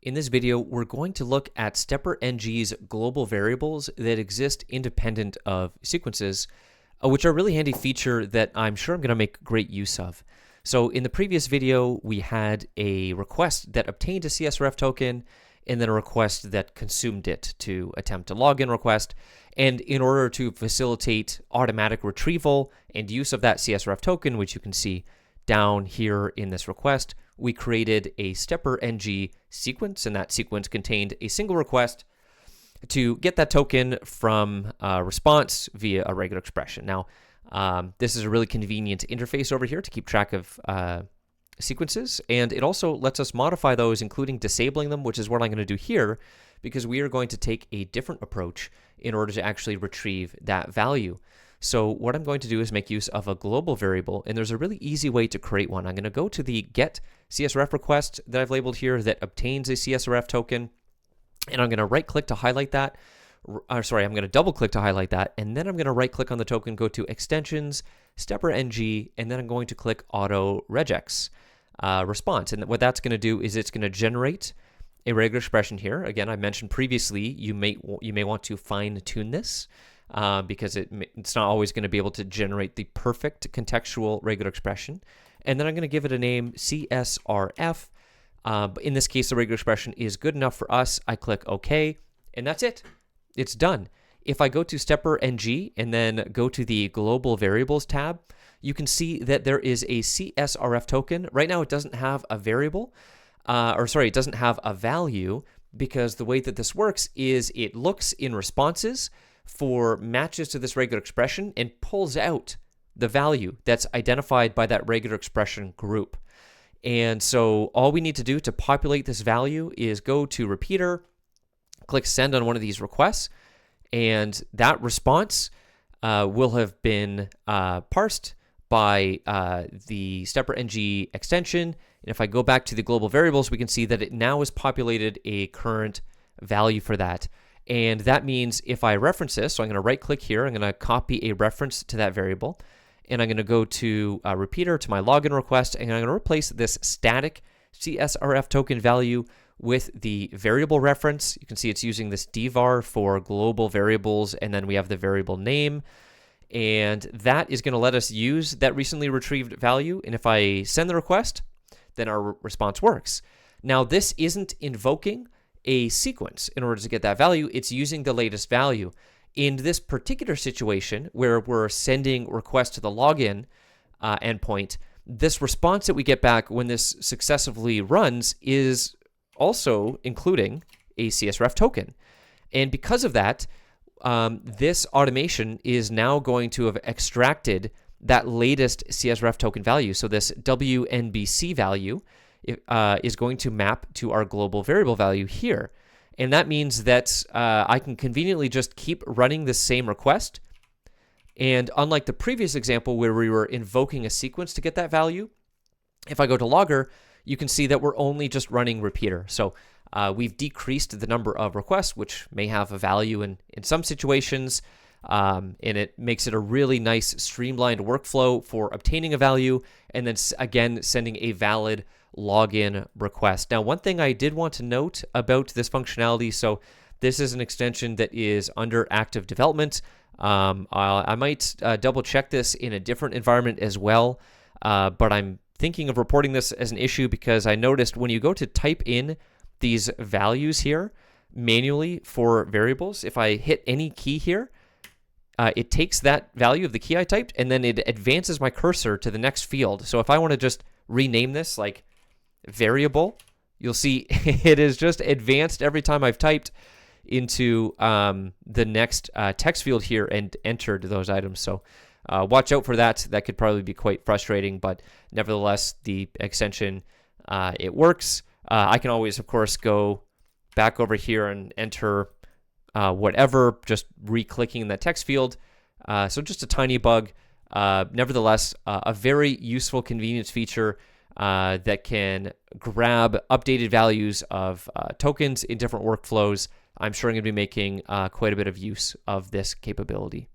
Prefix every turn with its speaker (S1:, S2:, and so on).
S1: In this video, we're going to look at StepperNG's global variables that exist independent of sequences, which are a really handy feature that I'm sure I'm going to make great use of. So in the previous video, we had a request that obtained a CSRF token and then a request that consumed it to attempt a login request. And in order to facilitate automatic retrieval and use of that CSRF token, which you can see down here in this request, we created a StepperNG sequence, and that sequence contained a single request to get that token from a response via a regular expression. Now, this is a really convenient interface over here to keep track of sequences, and it also lets us modify those, including disabling them, which is what I'm going to do here, because we are going to take a different approach in order to actually retrieve that value. So what I'm going to do is make use of a global variable, and there's a really easy way to create one. I'm going to go to the get CSRF request that I've labeled here that obtains a CSRF token, and I'm going to right click to highlight that. I'm going to double click to highlight that, and then I'm going to right click on the token, go to extensions, StepperNG, and then I'm going to click auto regex response. And what that's going to do is it's going to generate a regular expression here. Again, I mentioned previously you may want to fine tune this. Because it's not always going to be able to generate the perfect contextual regular expression. And then I'm going to give it a name, CSRF. But in this case, the regular expression is good enough for us. I click OK, and that's it. It's done. If I go to StepperNG and then go to the Global Variables tab, you can see that there is a CSRF token. Right now, it doesn't have a variable, it doesn't have a value, because the way that this works is it looks in responses for matches to this regular expression and pulls out the value that's identified by that regular expression group. And so all we need to do to populate this value is go to repeater, click send on one of these requests, and that response will have been parsed by the StepperNG extension. And if I go back to the global variables, we can see that it now has populated a current value for that. And that means if I reference this, so I'm going to right click here, I'm going to copy a reference to that variable, and I'm going to go to repeater to my login request, and I'm going to replace this static CSRF token value with the variable reference. You can see it's using this dvar for global variables, and then we have the variable name, and that is going to let us use that recently retrieved value. And if I send the request, then our response works. Now, this isn't invoking a sequence in order to get that value. It's using the latest value. In this particular situation where we're sending requests to the login endpoint, this response that we get back when this successively runs is also including a CSRF token. And because of that, this automation is now going to have extracted that latest CSRF token value. So this WNBC value is going to map to our global variable value here. And that means that I can conveniently just keep running the same request. And unlike the previous example where we were invoking a sequence to get that value, if I go to logger, you can see that we're only just running repeater. So we've decreased the number of requests, which may have a value in some situations. And it makes it a really nice streamlined workflow for obtaining a value and then again sending a valid login request. Now, one thing I did want to note about this functionality, so this is an extension that is under active development. I might double check this in a different environment as well, but I'm thinking of reporting this as an issue because I noticed when you go to type in these values here manually for variables, if I hit any key here, it takes that value of the key I typed and then it advances my cursor to the next field. So if I want to just rename this like variable, you'll see it is just advanced every time I've typed into the next text field here and entered those items. So watch out for that. That could probably be quite frustrating, but nevertheless, the extension, it works. I can always, of course, go back over here and enter whatever, just re-clicking in that text field. So just a tiny bug. Nevertheless, a very useful convenience feature that can grab updated values of tokens in different workflows. I'm sure I'm going to be making quite a bit of use of this capability.